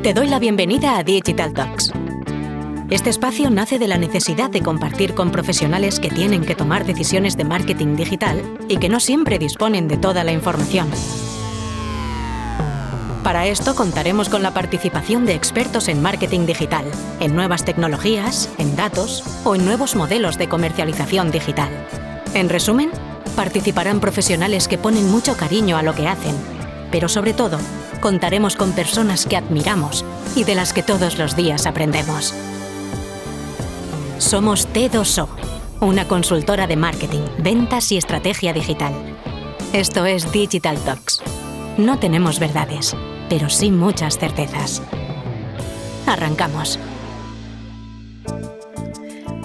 Te doy la bienvenida a Digital Talks. Este espacio nace de la necesidad de compartir con profesionales que tienen que tomar decisiones de marketing digital y que no siempre disponen de toda la información. Para esto contaremos con la participación de expertos en marketing digital, en nuevas tecnologías, en datos o en nuevos modelos de comercialización digital. En resumen, participarán profesionales que ponen mucho cariño a lo que hacen, pero sobre todo, contaremos con personas que admiramos y de las que todos los días aprendemos. Somos T2O, una consultora de marketing, ventas y estrategia digital. Esto es Digital Talks. No tenemos verdades, pero sí muchas certezas. Arrancamos.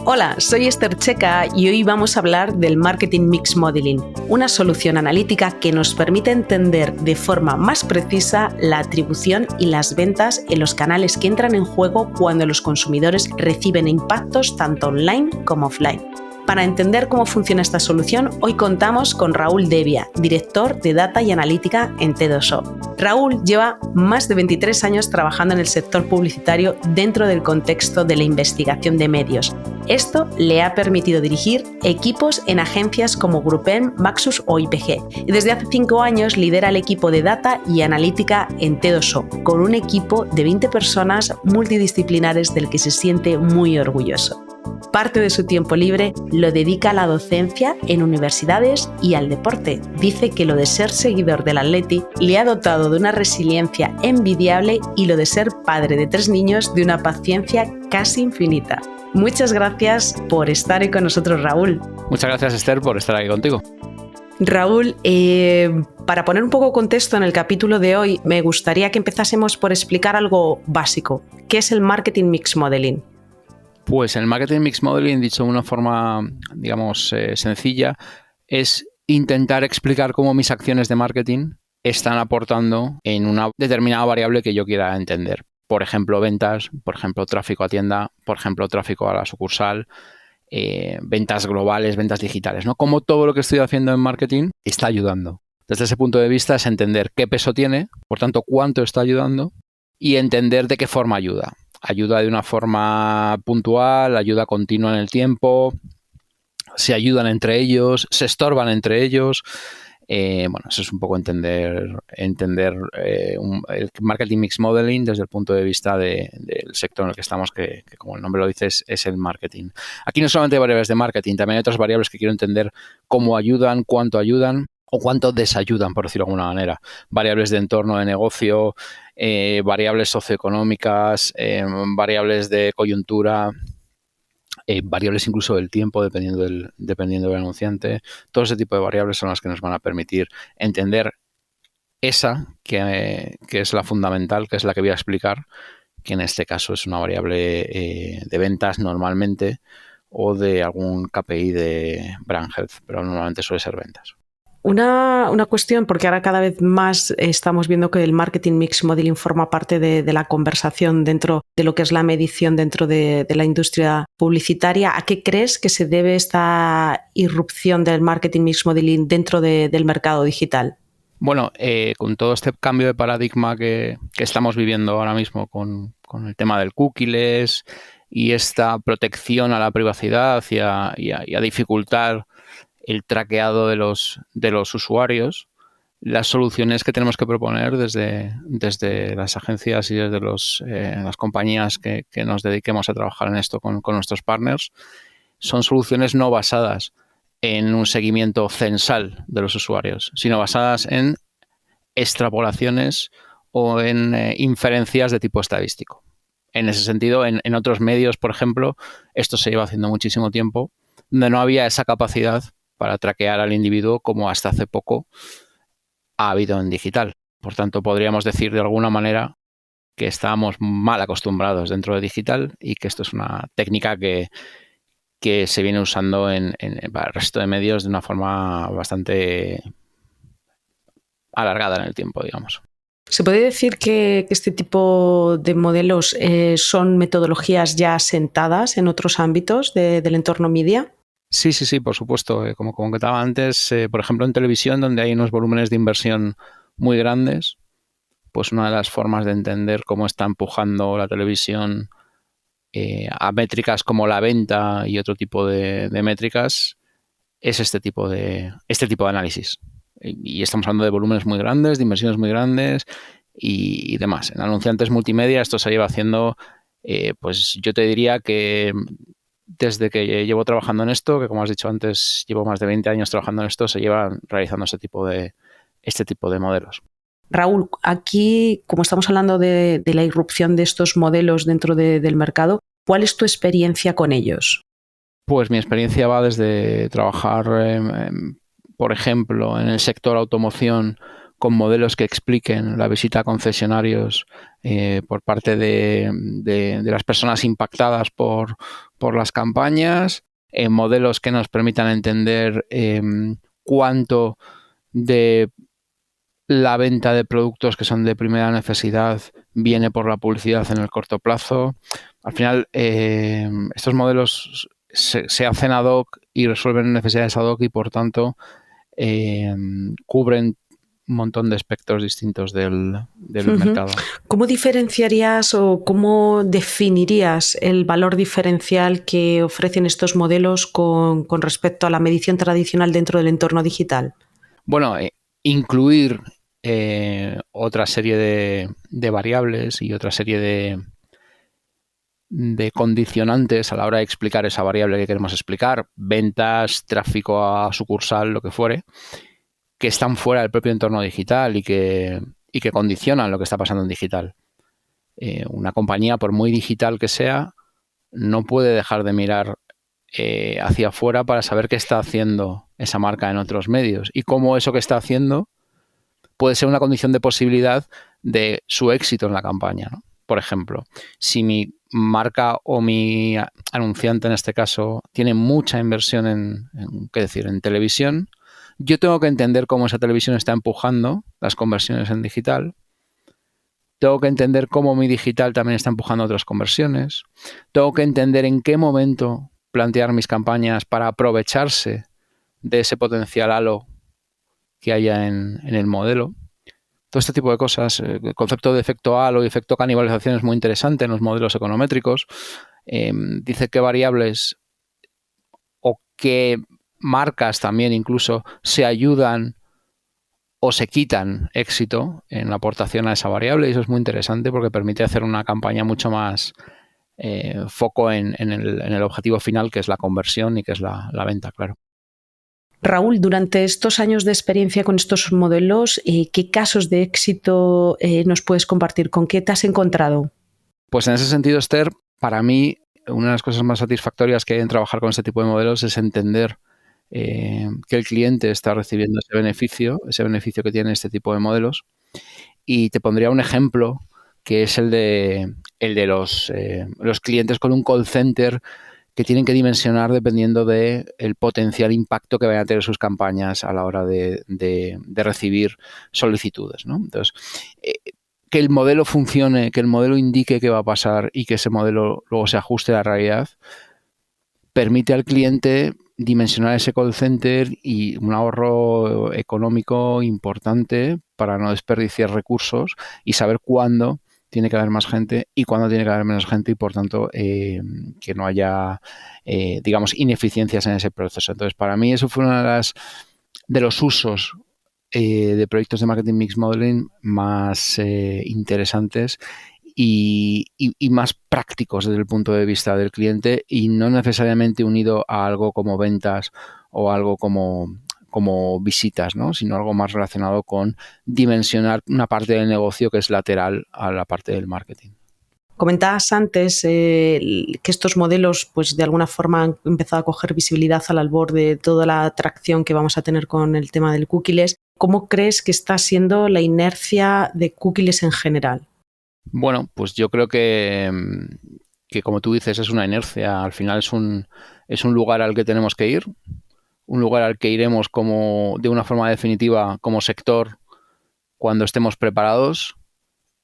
Hola, soy Esther Checa y hoy vamos a hablar del Marketing Mix Modeling, una solución analítica que nos permite entender de forma más precisa la atribución y las ventas en los canales que entran en juego cuando los consumidores reciben impactos tanto online como offline. Para entender cómo funciona esta solución, hoy contamos con Raúl Devia, director de Data y Analítica en T2O. Raúl lleva más de 23 años trabajando en el sector publicitario dentro del contexto de la investigación de medios. Esto le ha permitido dirigir equipos en agencias como GroupM, Maxus o IPG. Y desde hace 5 años lidera el equipo de Data y Analítica en T2O, con un equipo de 20 personas multidisciplinares del que se siente muy orgulloso. Parte de su tiempo libre lo dedica a la docencia en universidades y al deporte. Dice que lo de ser seguidor del Atleti le ha dotado de una resiliencia envidiable y lo de ser padre de 3 niños de una paciencia casi infinita. Muchas gracias por estar hoy con nosotros, Raúl. Muchas gracias, Esther, por estar aquí contigo. Raúl, para poner un poco contexto en el capítulo de hoy, me gustaría que empezásemos por explicar algo básico. ¿Qué es el Marketing Mix Modeling? Pues el Marketing Mix Modeling, dicho de una forma, digamos, sencilla, es intentar explicar cómo mis acciones de marketing están aportando en una determinada variable que yo quiera entender. Por ejemplo, ventas, por ejemplo, tráfico a tienda, por ejemplo, tráfico a la sucursal, ventas globales, ventas digitales, ¿no? Cómo todo lo que estoy haciendo en marketing está ayudando. Desde ese punto de vista es entender qué peso tiene, por tanto, cuánto está ayudando y entender de qué forma ayuda. Ayuda de una forma puntual, ayuda continua en el tiempo, se ayudan entre ellos, se estorban entre ellos. Eso es un poco entender el Marketing Mix Modeling desde el punto de vista del sector en el que estamos, que como el nombre lo dice, es el marketing. Aquí no solamente hay variables de marketing, también hay otras variables que quiero entender cómo ayudan, cuánto ayudan o cuánto desayudan, por decirlo de alguna manera. Variables de entorno de negocio, variables socioeconómicas, variables de coyuntura, variables incluso del tiempo, dependiendo del anunciante. Todo ese tipo de variables son las que nos van a permitir entender esa que es la fundamental, que es la que voy a explicar, que en este caso es una variable de ventas normalmente o de algún KPI de brand health, pero normalmente suele ser ventas. Una cuestión, porque ahora cada vez más estamos viendo que el Marketing Mix Modeling forma parte de la conversación dentro de lo que es la medición dentro de la industria publicitaria. ¿A qué crees que se debe esta irrupción del Marketing Mix Modeling dentro del mercado digital? Bueno, con todo este cambio de paradigma que estamos viviendo ahora mismo con el tema del cookies y esta protección a la privacidad y a dificultar el traqueado de los usuarios, las soluciones que tenemos que proponer desde las agencias y desde las compañías que nos dediquemos a trabajar en esto con nuestros partners son soluciones no basadas en un seguimiento censal de los usuarios, sino basadas en extrapolaciones o en inferencias de tipo estadístico. En ese sentido, en otros medios, por ejemplo, esto se lleva haciendo muchísimo tiempo, donde no había esa capacidad para traquear al individuo como hasta hace poco ha habido en digital. Por tanto, podríamos decir de alguna manera que estábamos mal acostumbrados dentro de digital y que esto es una técnica que se viene usando para el resto de medios de una forma bastante alargada en el tiempo, digamos. ¿Se puede decir que este tipo de modelos son metodologías ya asentadas en otros ámbitos del entorno media? Sí, por supuesto. Como comentaba antes, por ejemplo, en televisión, donde hay unos volúmenes de inversión muy grandes, pues una de las formas de entender cómo está empujando la televisión a métricas como la venta y otro tipo de métricas es este tipo de análisis. Y estamos hablando de volúmenes muy grandes, de inversiones muy grandes y demás. En anunciantes multimedia esto se lleva haciendo, pues yo te diría que desde que llevo trabajando en esto, que como has dicho antes, llevo más de 20 años trabajando en esto, se llevan realizando este tipo de modelos. Raúl, aquí, como estamos hablando de la irrupción de estos modelos dentro del mercado, ¿cuál es tu experiencia con ellos? Pues mi experiencia va desde trabajar, por ejemplo, en el sector automoción con modelos que expliquen la visita a concesionarios por parte de las personas impactadas por las campañas, modelos que nos permitan entender cuánto de la venta de productos que son de primera necesidad viene por la publicidad en el corto plazo. Al final, estos modelos se hacen ad hoc y resuelven necesidades ad hoc y, por tanto, cubren un montón de espectros distintos del mercado. ¿Cómo diferenciarías o cómo definirías el valor diferencial que ofrecen estos modelos con respecto a la medición tradicional dentro del entorno digital? Bueno, incluir otra serie de variables y otra serie de condicionantes a la hora de explicar esa variable que queremos explicar, ventas, tráfico a sucursal, lo que fuere, que están fuera del propio entorno digital y que condicionan lo que está pasando en digital. Una compañía, por muy digital que sea, no puede dejar de mirar hacia afuera para saber qué está haciendo esa marca en otros medios y cómo eso que está haciendo puede ser una condición de posibilidad de su éxito en la campaña, ¿no? Por ejemplo, si mi marca o mi anunciante en este caso tiene mucha inversión en televisión, yo tengo que entender cómo esa televisión está empujando las conversiones en digital. Tengo que entender cómo mi digital también está empujando otras conversiones. Tengo que entender en qué momento plantear mis campañas para aprovecharse de ese potencial halo que haya en el modelo. Todo este tipo de cosas. El concepto de efecto halo y efecto canibalización es muy interesante en los modelos econométricos. Dice qué variables o qué marcas también incluso se ayudan o se quitan éxito en la aportación a esa variable, y eso es muy interesante porque permite hacer una campaña mucho más foco en el objetivo final, que es la conversión y que es la venta, claro. Raúl, durante estos años de experiencia con estos modelos, ¿qué casos de éxito nos puedes compartir? ¿Con qué te has encontrado? Pues en ese sentido, Esther, para mí una de las cosas más satisfactorias que hay en trabajar con este tipo de modelos es entender que el cliente está recibiendo ese beneficio que tiene este tipo de modelos. Y te pondría un ejemplo que es el de los clientes con un call center que tienen que dimensionar dependiendo del potencial impacto que vayan a tener sus campañas a la hora de recibir solicitudes, ¿no? Entonces, que el modelo funcione, que el modelo indique qué va a pasar y que ese modelo luego se ajuste a la realidad, permite al cliente dimensionar ese call center y un ahorro económico importante para no desperdiciar recursos y saber cuándo tiene que haber más gente y cuándo tiene que haber menos gente y, por tanto, que no haya, ineficiencias en ese proceso. Entonces, para mí eso fue uno de los usos de proyectos de Marketing Mix Modeling más interesantes y más prácticos desde el punto de vista del cliente y no necesariamente unido a algo como ventas o algo como visitas, ¿no? Sino algo más relacionado con dimensionar una parte del negocio que es lateral a la parte del marketing. Comentabas antes que estos modelos, pues de alguna forma han empezado a coger visibilidad al albor de toda la atracción que vamos a tener con el tema del cookieless. ¿Cómo crees que está siendo la inercia de cookieless en general? Bueno, pues yo creo que como tú dices, es una inercia. Al final es un lugar al que tenemos que ir, un lugar al que iremos de una forma definitiva como sector cuando estemos preparados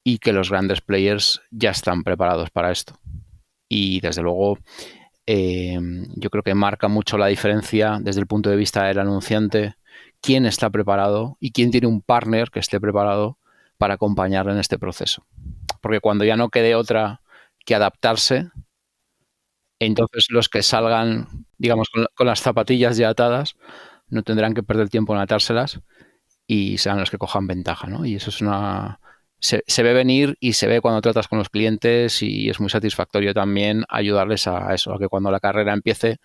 y que los grandes players ya están preparados para esto. Y desde luego yo creo que marca mucho la diferencia desde el punto de vista del anunciante, quién está preparado y quién tiene un partner que esté preparado para acompañarle en este proceso. Porque cuando ya no quede otra que adaptarse, entonces los que salgan, digamos, con las zapatillas ya atadas, no tendrán que perder tiempo en atárselas y serán los que cojan ventaja, ¿no? Y eso es se ve venir y se ve cuando tratas con los clientes y es muy satisfactorio también ayudarles a eso, a que cuando la carrera empiece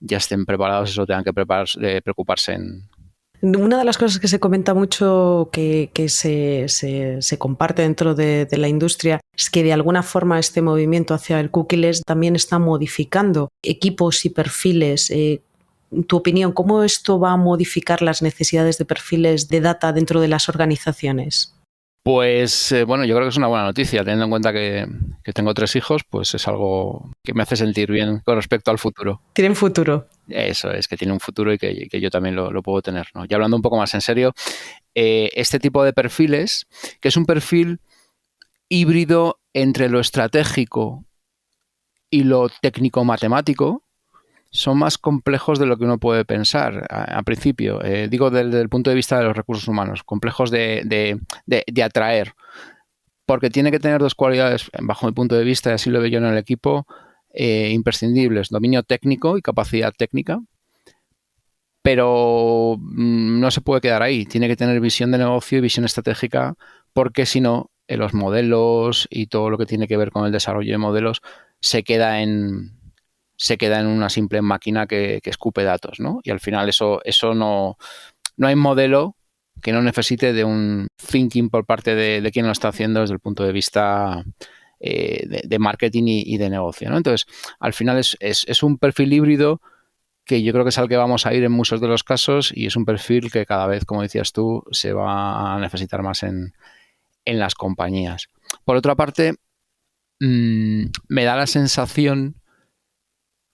ya estén preparados, eso tengan que preocuparse en... Una de las cosas que se comenta mucho, que se comparte dentro de la industria, es que de alguna forma este movimiento hacia el cookieless también está modificando equipos y perfiles. Tu opinión, ¿cómo esto va a modificar las necesidades de perfiles de data dentro de las organizaciones? Pues bueno, yo creo que es una buena noticia, teniendo en cuenta que tengo 3 hijos, pues es algo que me hace sentir bien con respecto al futuro. ¿Tienen futuro? Eso es, que tiene un futuro y que yo también lo puedo tener, ¿no? Y hablando un poco más en serio, este tipo de perfiles, que es un perfil híbrido entre lo estratégico y lo técnico-matemático, son más complejos de lo que uno puede pensar a principio. Digo desde el punto de vista de los recursos humanos, complejos de atraer, porque tiene que tener 2 cualidades, bajo mi punto de vista, y así lo veo yo en el equipo, imprescindibles: dominio técnico y capacidad técnica, pero no se puede quedar ahí. Tiene que tener visión de negocio y visión estratégica, porque si no, los modelos y todo lo que tiene que ver con el desarrollo de modelos se queda en una simple máquina que escupe datos, ¿no? Y al final eso no hay modelo que no necesite de un thinking por parte de quien lo está haciendo desde el punto de vista de marketing y de negocio, ¿no? Entonces, al final es un perfil híbrido que yo creo que es al que vamos a ir en muchos de los casos, y es un perfil que cada vez, como decías tú, se va a necesitar más en las compañías. Por otra parte, me da la sensación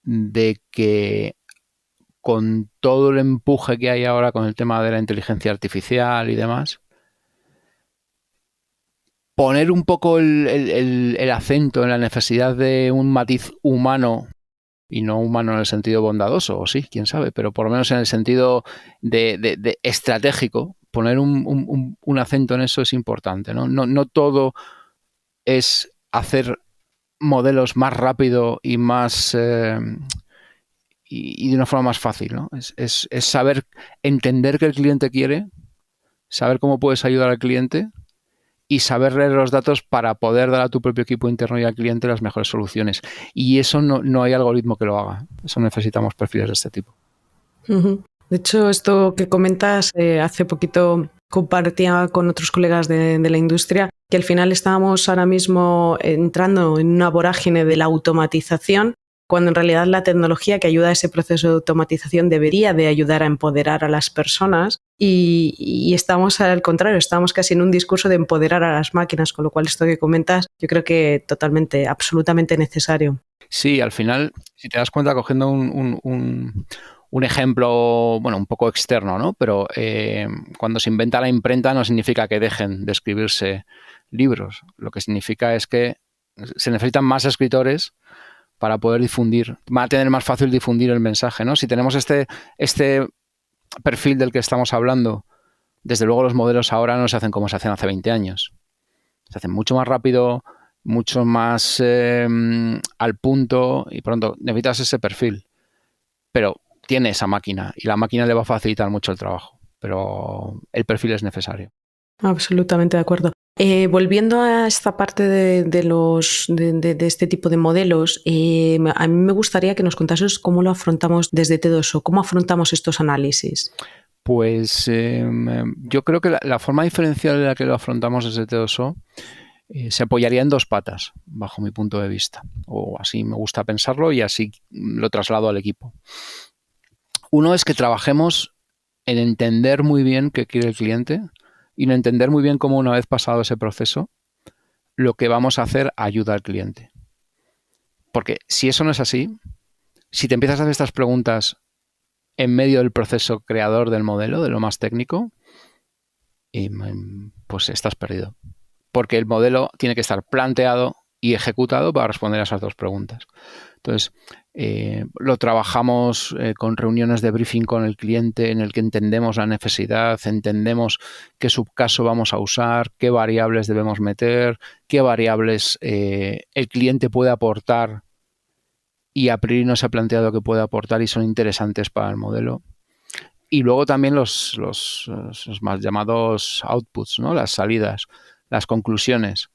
de que con todo el empuje que hay ahora con el tema de la inteligencia artificial y demás, poner un poco el acento en la necesidad de un matiz humano, y no humano en el sentido bondadoso, o sí, quién sabe, pero por lo menos en el sentido de estratégico, poner un acento en eso es importante, ¿no? No todo es hacer modelos más rápido y más y de una forma más fácil, ¿no? Es saber entender qué el cliente quiere, saber cómo puedes ayudar al cliente y saber leer los datos para poder dar a tu propio equipo interno y al cliente las mejores soluciones. Y eso no hay algoritmo que lo haga. Eso necesitamos perfiles de este tipo. Uh-huh. De hecho, esto que comentas, hace poquito compartía con otros colegas de la industria que al final estábamos ahora mismo entrando en una vorágine de la automatización, cuando en realidad la tecnología que ayuda a ese proceso de automatización debería de ayudar a empoderar a las personas, y estamos al contrario, estamos casi en un discurso de empoderar a las máquinas, con lo cual esto que comentas yo creo que totalmente, absolutamente necesario. Sí, al final, si te das cuenta, cogiendo un ejemplo, bueno, un poco externo, ¿no? Pero cuando se inventa la imprenta no significa que dejen de escribirse libros. Lo que significa es que se necesitan más escritores para poder difundir. Va a tener más fácil difundir el mensaje, ¿no? Si tenemos este perfil del que estamos hablando, desde luego los modelos ahora no se hacen como se hacen hace 20 años. Se hacen mucho más rápido, mucho más al punto, y pronto necesitas ese perfil. Pero tiene esa máquina y la máquina le va a facilitar mucho el trabajo, pero el perfil es necesario. Absolutamente de acuerdo. Volviendo a esta parte de este tipo de modelos, a mí me gustaría que nos contases cómo lo afrontamos desde T2O, cómo afrontamos estos análisis. Pues yo creo que la forma diferencial en la que lo afrontamos desde T2O se apoyaría en 2 patas, bajo mi punto de vista, o así me gusta pensarlo y así lo traslado al equipo. Uno es que trabajemos en entender muy bien qué quiere el cliente y en entender muy bien cómo, una vez pasado ese proceso, lo que vamos a hacer ayuda al cliente. Porque si eso no es así, si te empiezas a hacer estas preguntas en medio del proceso creador del modelo, de lo más técnico, pues estás perdido. Porque el modelo tiene que estar planteado y ejecutado para responder a esas 2 preguntas. Entonces, Lo trabajamos con reuniones de briefing con el cliente en el que entendemos la necesidad, entendemos qué subcaso vamos a usar, qué variables debemos meter, qué variables el cliente puede aportar y a priori no se ha planteado que puede aportar y son interesantes para el modelo. Y luego también los más llamados outputs, ¿no? Las salidas, las conclusiones.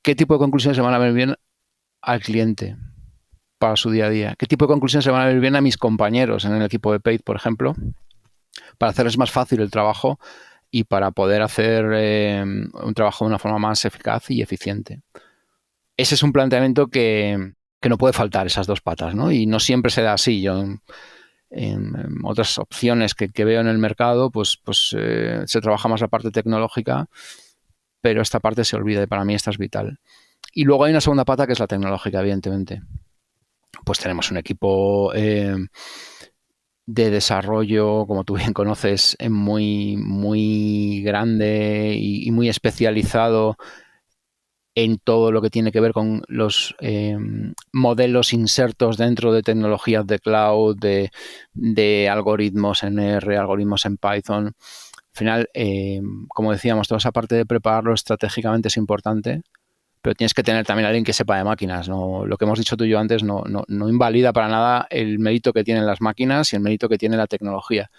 ¿Qué tipo de conclusiones se van a ver bien al cliente para su día a día? ¿Qué tipo de conclusiones se van a ver bien a mis compañeros en el equipo de Paid, por ejemplo, para hacerles más fácil el trabajo y para poder hacer un trabajo de una forma más eficaz y eficiente? Ese es un planteamiento que no puede faltar, esas dos patas, ¿no? Y no siempre se da así. Yo en otras opciones que veo en el mercado, pues se trabaja más la parte tecnológica, pero esta parte se olvida y para mí esta es vital. Y luego hay una segunda pata que es la tecnológica, evidentemente. Pues tenemos un equipo de desarrollo, como tú bien conoces, muy, muy grande y muy especializado en todo lo que tiene que ver con los modelos insertos dentro de tecnologías de cloud, de algoritmos en R, algoritmos en Python. Al final, como decíamos, toda esa parte de prepararlo estratégicamente es importante, pero tienes que tener también a alguien que sepa de máquinas, ¿no? Lo que hemos dicho tú y yo antes no invalida para nada el mérito que tienen las máquinas y el mérito que tiene la tecnología.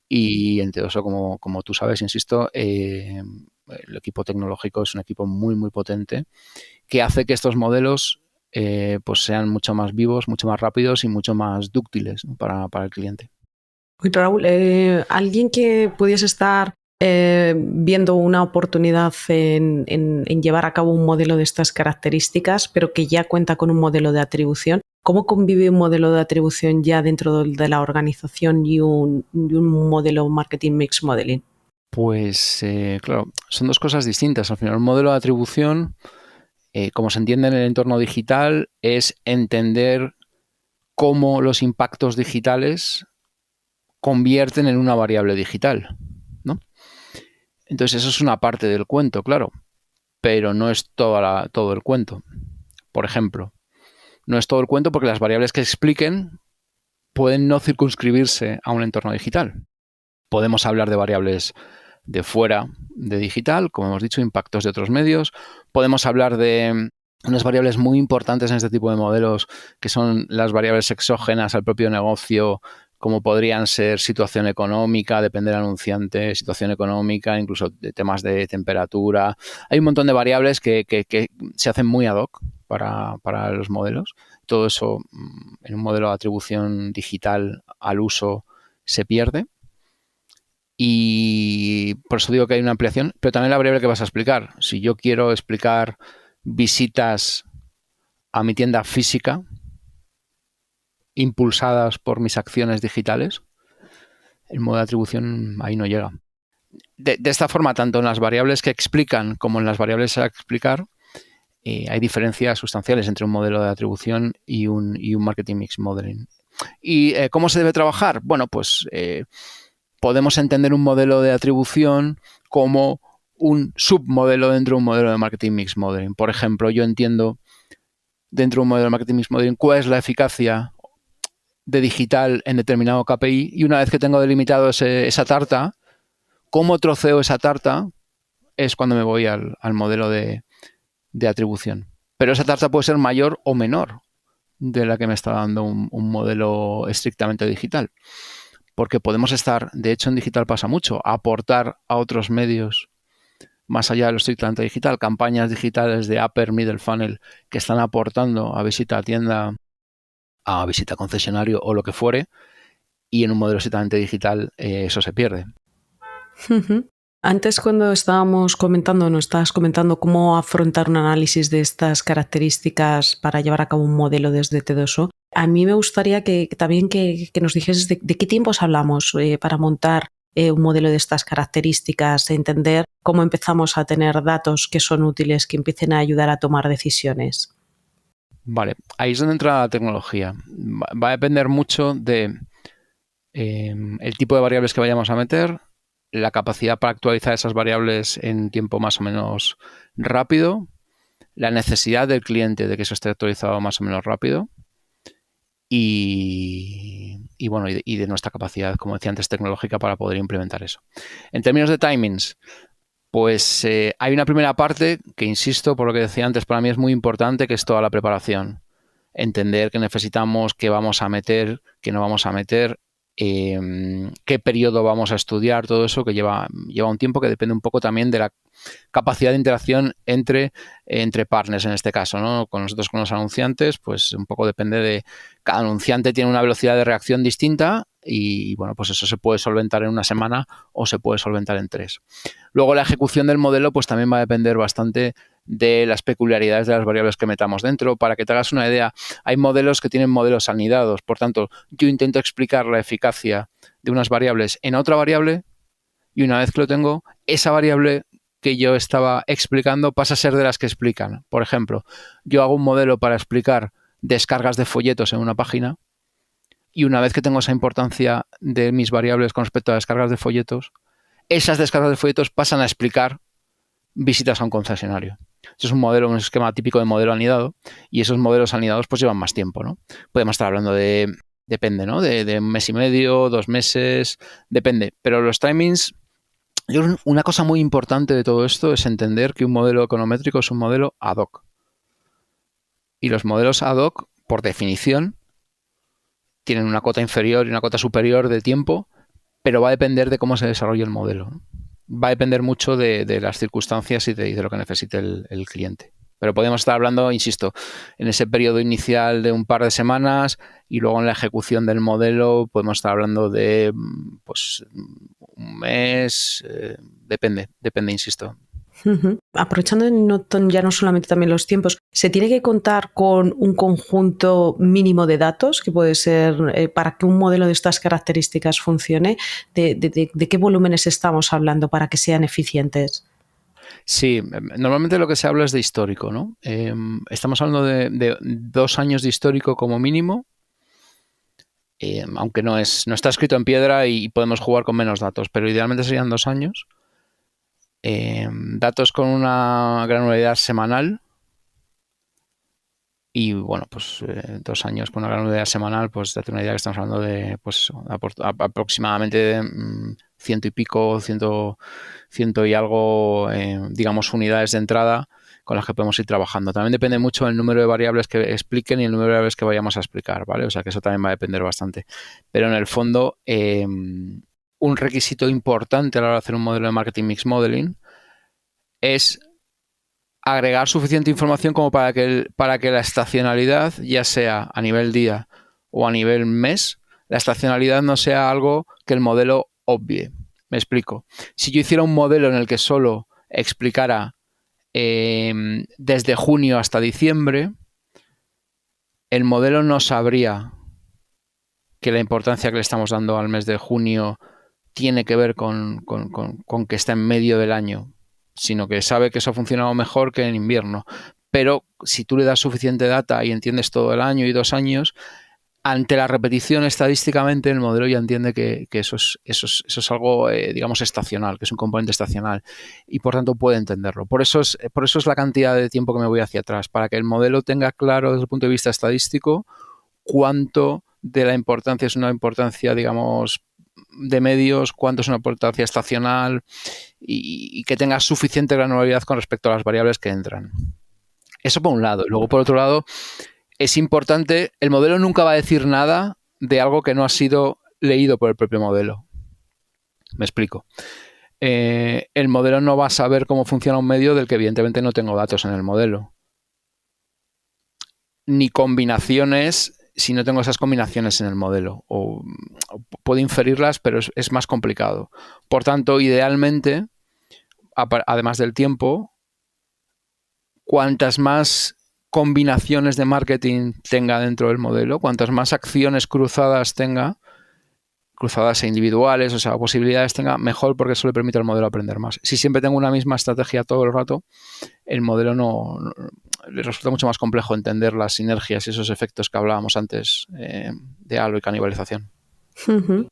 Y entre eso, como tú sabes, insisto, el equipo tecnológico es un equipo muy, muy potente que hace que estos modelos pues sean mucho más vivos, mucho más rápidos y mucho más dúctiles, ¿no? para el cliente. Oye, Raúl, alguien que pudiese estar viendo una oportunidad en llevar a cabo un modelo de estas características, pero que ya cuenta con un modelo de atribución, ¿cómo convive un modelo de atribución ya dentro de la organización y un modelo Marketing Mix Modeling? Pues claro, son dos cosas distintas. Al final, un modelo de atribución, como se entiende en el entorno digital, es entender cómo los impactos digitales convierten en una variable digital, ¿no? Entonces, eso es una parte del cuento, claro, pero no es todo el cuento. Por ejemplo, no es todo el cuento porque las variables que expliquen pueden no circunscribirse a un entorno digital. Podemos hablar de variables de fuera de digital, como hemos dicho, impactos de otros medios. Podemos hablar de unas variables muy importantes en este tipo de modelos, que son las variables exógenas al propio negocio, como podrían ser situación económica, depende del anunciante, situación económica, incluso de temas de temperatura. Hay un montón de variables que se hacen muy ad hoc para los modelos. Todo eso en un modelo de atribución digital al uso se pierde. Y por eso digo que hay una ampliación, pero también la variable que vas a explicar. Si yo quiero explicar visitas a mi tienda física impulsadas por mis acciones digitales, el modo de atribución ahí no llega. De esta forma, tanto en las variables que explican como en las variables a explicar, hay diferencias sustanciales entre un modelo de atribución y un Marketing Mix Modeling. ¿Y cómo se debe trabajar? Bueno, pues podemos entender un modelo de atribución como un submodelo dentro de un modelo de Marketing Mix Modeling. Por ejemplo, yo entiendo dentro de un modelo de Marketing Mix Modeling cuál es la eficacia de digital en determinado KPI y una vez que tengo delimitado esa tarta, cómo troceo esa tarta es cuando me voy al modelo de atribución. Pero esa tarta puede ser mayor o menor de la que me está dando un modelo estrictamente digital. Porque podemos estar, de hecho en digital pasa mucho, aportar a otros medios más allá de lo estrictamente digital, campañas digitales de upper, middle funnel que están aportando a visita a tienda, a visita a concesionario o lo que fuere, y en un modelo estrictamente digital eso se pierde. Antes cuando estabas comentando cómo afrontar un análisis de estas características para llevar a cabo un modelo desde T2O, a mí me gustaría que también que nos dijeses de qué tiempos hablamos para montar un modelo de estas características, entender cómo empezamos a tener datos que son útiles, que empiecen a ayudar a tomar decisiones. Vale, ahí es donde entra la tecnología. Va a depender mucho de el tipo de variables que vayamos a meter, la capacidad para actualizar esas variables en tiempo más o menos rápido, la necesidad del cliente de que eso esté actualizado más o menos rápido y bueno, y de nuestra capacidad, como decía antes, tecnológica para poder implementar eso. En términos de timings, pues hay una primera parte que, insisto, por lo que decía antes, para mí es muy importante, que es toda la preparación. Entender qué necesitamos, qué vamos a meter, qué no vamos a meter, qué periodo vamos a estudiar, todo eso que lleva un tiempo, que depende un poco también de la capacidad de interacción entre partners en este caso, ¿no? Con nosotros, con los anunciantes, pues un poco depende de... Cada anunciante tiene una velocidad de reacción distinta y bueno, pues eso se puede solventar en una semana o se puede solventar en 3. Luego la ejecución del modelo pues también va a depender bastante de las peculiaridades de las variables que metamos dentro. Para que te hagas una idea, hay modelos que tienen modelos anidados. Por tanto, yo intento explicar la eficacia de unas variables en otra variable y una vez que lo tengo, esa variable que yo estaba explicando pasa a ser de las que explican. Por ejemplo, yo hago un modelo para explicar descargas de folletos en una página y una vez que tengo esa importancia de mis variables con respecto a descargas de folletos, esas descargas de folletos pasan a explicar visitas a un concesionario. Eso es un esquema típico de modelo anidado y esos modelos anidados pues llevan más tiempo, ¿no? Podemos estar hablando depende, ¿no? De 1 mes y medio, 2 meses, depende. Pero los timings, una cosa muy importante de todo esto es entender que un modelo econométrico es un modelo ad hoc. Y los modelos ad hoc, por definición, tienen una cota inferior y una cota superior de tiempo, pero va a depender de cómo se desarrolle el modelo, ¿no? Va a depender mucho de las circunstancias y de lo que necesite el cliente. Pero podemos estar hablando, insisto, en ese periodo inicial de un par de semanas y luego en la ejecución del modelo podemos estar hablando de pues 1 mes, depende, insisto. Aprovechando ya no solamente también los tiempos, ¿se tiene que contar con un conjunto mínimo de datos que puede ser para que un modelo de estas características funcione? ¿De qué volúmenes estamos hablando para que sean eficientes? Sí, normalmente lo que se habla es de histórico, ¿no? Estamos hablando de 2 años de histórico como mínimo, aunque no está escrito en piedra y podemos jugar con menos datos, pero idealmente serían 2 años. Datos con una granularidad semanal y bueno, pues 2 años con una granularidad semanal, pues date una idea que estamos hablando de pues aproximadamente 100 y pico, 100 y algo, digamos, unidades de entrada con las que podemos ir trabajando. También depende mucho del número de variables que expliquen y el número de variables que vayamos a explicar, ¿vale? O sea que eso también va a depender bastante. Pero en el fondo, un requisito importante a la hora de hacer un modelo de marketing mix modeling es agregar suficiente información como para que la estacionalidad, ya sea a nivel día o a nivel mes, la estacionalidad no sea algo que el modelo obvie. Me explico. Si yo hiciera un modelo en el que solo explicara desde junio hasta diciembre, el modelo no sabría que la importancia que le estamos dando al mes de junio tiene que ver con que está en medio del año, sino que sabe que eso ha funcionado mejor que en invierno. Pero si tú le das suficiente data y entiendes todo el año y 2 años, ante la repetición estadísticamente el modelo ya entiende que eso es algo, digamos, estacional, que es un componente estacional y por tanto puede entenderlo. Por eso es la cantidad de tiempo que me voy hacia atrás, para que el modelo tenga claro desde el punto de vista estadístico cuánto de la importancia es una importancia, digamos, de medios, cuánto es una importancia estacional y que tenga suficiente granularidad con respecto a las variables que entran. Eso por un lado. Luego, por otro lado, es importante, el modelo nunca va a decir nada de algo que no ha sido leído por el propio modelo. Me explico. El modelo no va a saber cómo funciona un medio del que evidentemente no tengo datos en el modelo. Ni combinaciones si no tengo esas combinaciones en el modelo. O puedo inferirlas, pero es más complicado. Por tanto, idealmente, además del tiempo, cuantas más combinaciones de marketing tenga dentro del modelo, cuantas más acciones cruzadas tenga, cruzadas e individuales, o sea, posibilidades tenga, mejor, porque eso le permite al modelo aprender más. Si siempre tengo una misma estrategia todo el rato, el modelo no le resulta mucho más complejo entender las sinergias y esos efectos que hablábamos antes de halo y canibalización. Uh-huh.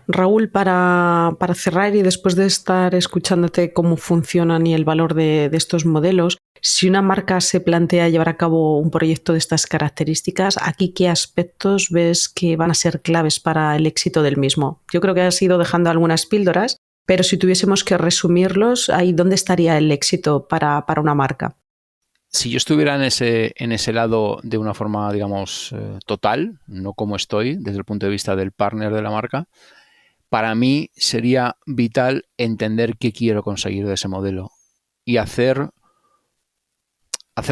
Raúl, para cerrar y después de estar escuchándote cómo funcionan y el valor de estos modelos, si una marca se plantea llevar a cabo un proyecto de estas características, ¿aquí qué aspectos ves que van a ser claves para el éxito del mismo? Yo creo que has ido dejando algunas píldoras, pero si tuviésemos que resumirlos, ¿ahí dónde estaría el éxito para una marca? Si yo estuviera en ese lado de una forma, digamos, total, no como estoy desde el punto de vista del partner de la marca, para mí sería vital entender qué quiero conseguir de ese modelo y hacer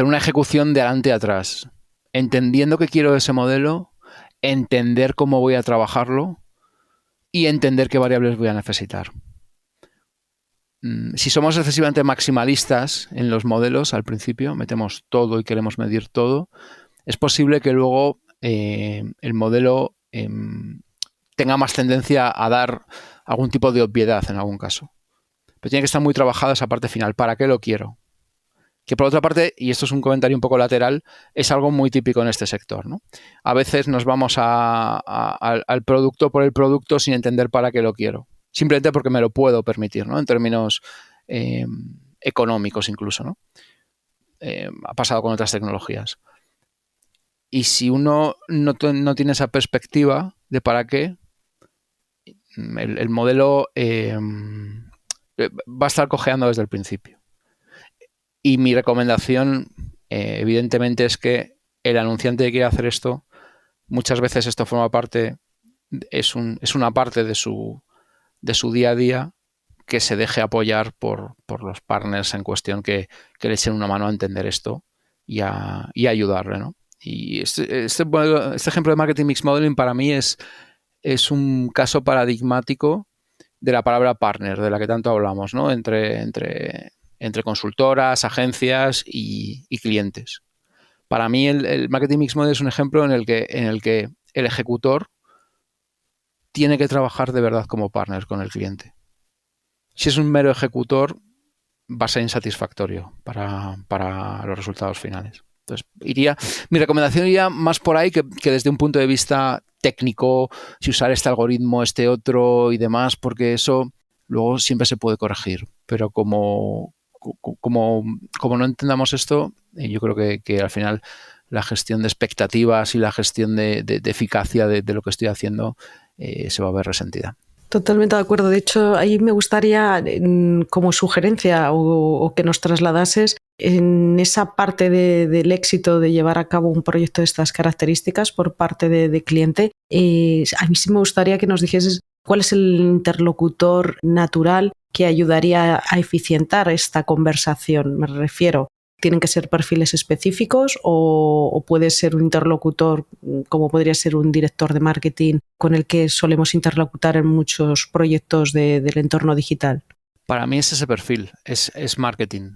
una ejecución de adelante a atrás, entendiendo qué quiero de ese modelo, entender cómo voy a trabajarlo y entender qué variables voy a necesitar. Si somos excesivamente maximalistas en los modelos al principio, metemos todo y queremos medir todo, es posible que luego el modelo tenga más tendencia a dar algún tipo de obviedad en algún caso. Pero tiene que estar muy trabajada esa parte final. ¿Para qué lo quiero? Que por otra parte, y esto es un comentario un poco lateral, es algo muy típico en este sector, ¿no? A veces nos vamos al producto por el producto sin entender para qué lo quiero. Simplemente porque me lo puedo permitir, ¿no? En términos económicos incluso, ¿no? Ha pasado con otras tecnologías. Y si uno no tiene esa perspectiva de para qué, el modelo va a estar cojeando desde el principio. Y mi recomendación, evidentemente, es que el anunciante que quiere hacer esto, muchas veces esto forma parte, es una parte de su día a día, que se deje apoyar por los partners en cuestión que le echen una mano a entender esto y a ayudarle, ¿no? Y este ejemplo de Marketing Mix Modeling para mí es un caso paradigmático de la palabra partner, de la que tanto hablamos, ¿no? Entre consultoras, agencias y clientes. Para mí el Marketing Mix Model es un ejemplo en el que el ejecutor tiene que trabajar de verdad como partner con el cliente. Si es un mero ejecutor, va a ser insatisfactorio para los resultados finales. Entonces, mi recomendación iría más por ahí que desde un punto de vista técnico, si usar este algoritmo, este otro y demás, porque eso luego siempre se puede corregir. Pero como no entendamos esto, yo creo que al final la gestión de expectativas y la gestión de eficacia de lo que estoy haciendo se va a ver resentida. Totalmente de acuerdo. De hecho, ahí me gustaría, como sugerencia o que nos trasladases en esa parte del éxito de llevar a cabo un proyecto de estas características por parte de cliente. A mí sí me gustaría que nos dijeses cuál es el interlocutor natural que ayudaría a eficientar esta conversación. Me refiero, ¿tienen que ser perfiles específicos o puede ser un interlocutor como podría ser un director de marketing con el que solemos interlocutar en muchos proyectos del entorno digital? Para mí es ese perfil, es marketing.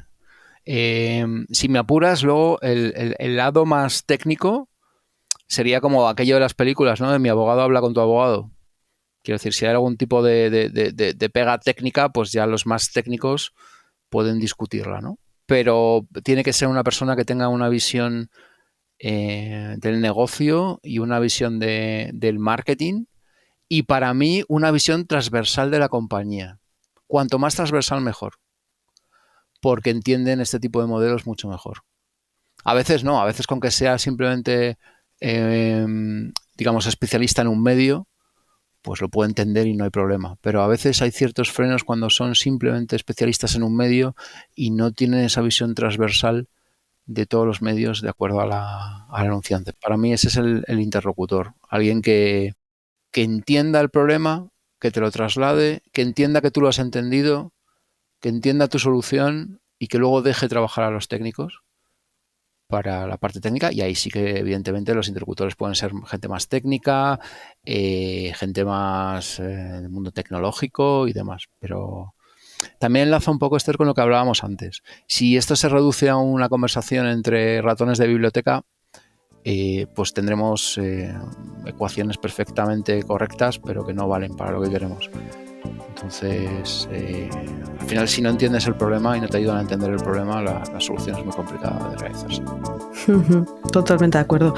Si me apuras, luego el lado más técnico sería como aquello de las películas, ¿no? De mi abogado habla con tu abogado. Quiero decir, si hay algún tipo de pega técnica, pues ya los más técnicos pueden discutirla, ¿no? Pero tiene que ser una persona que tenga una visión del negocio y una visión del marketing y para mí una visión transversal de la compañía. Cuanto más transversal, mejor. Porque entienden este tipo de modelos mucho mejor. A veces no, a veces con que sea simplemente, digamos, especialista en un medio, pues lo puede entender y no hay problema. Pero a veces hay ciertos frenos cuando son simplemente especialistas en un medio y no tienen esa visión transversal de todos los medios de acuerdo al anunciante. Para mí ese es el interlocutor. Alguien que entienda el problema, que te lo traslade, que entienda que tú lo has entendido, que entienda tu solución y que luego deje trabajar a los técnicos para la parte técnica, y ahí sí que evidentemente los interlocutores pueden ser gente más técnica, gente más del mundo tecnológico y demás, pero también enlaza un poco, Esther, con lo que hablábamos antes. Si esto se reduce a una conversación entre ratones de biblioteca, pues tendremos ecuaciones perfectamente correctas, pero que no valen para lo que queremos. Entonces, al final, si no entiendes el problema y no te ayudan a entender el problema, la solución es muy complicada de realizarse. Totalmente de acuerdo.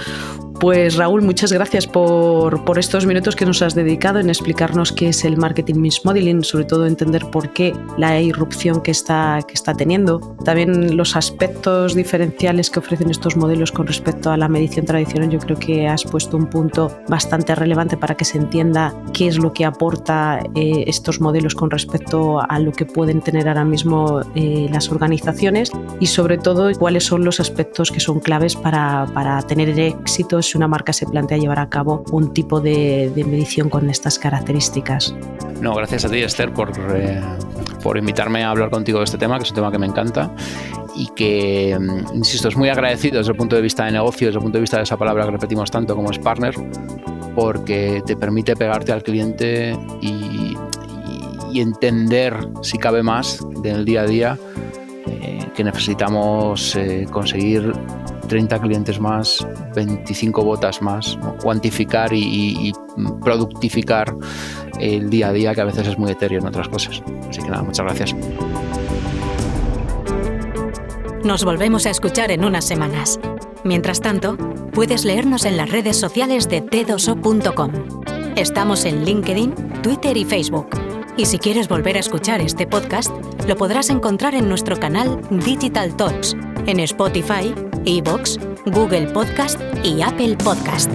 Pues Raúl, muchas gracias por estos minutos que nos has dedicado en explicarnos qué es el Marketing Mix Modeling, sobre todo entender por qué la irrupción que está teniendo. También los aspectos diferenciales que ofrecen estos modelos con respecto a la medición tradicional. Yo creo que has puesto un punto bastante relevante para que se entienda qué es lo que aporta estos modelos con respecto a lo que pueden tener ahora mismo las organizaciones y sobre todo cuáles son los aspectos que son claves para tener éxito si una marca se plantea llevar a cabo un tipo de medición con estas características. No, gracias a ti, Esther, por invitarme a hablar contigo de este tema, que es un tema que me encanta y que, insisto, es muy agradecido desde el punto de vista de negocio, desde el punto de vista de esa palabra que repetimos tanto como es partner, porque te permite pegarte al cliente y entender, si cabe más, del día a día que necesitamos conseguir 30 clientes más, 25 botas más, ¿no? Cuantificar y productificar el día a día, que a veces es muy etéreo en otras cosas. Así que nada, muchas gracias. Nos volvemos a escuchar en unas semanas. Mientras tanto, puedes leernos en las redes sociales de t2o.com. Estamos en LinkedIn, Twitter y Facebook. Y si quieres volver a escuchar este podcast, lo podrás encontrar en nuestro canal Digital Talks, en Spotify, iVoox, Google Podcast y Apple Podcast.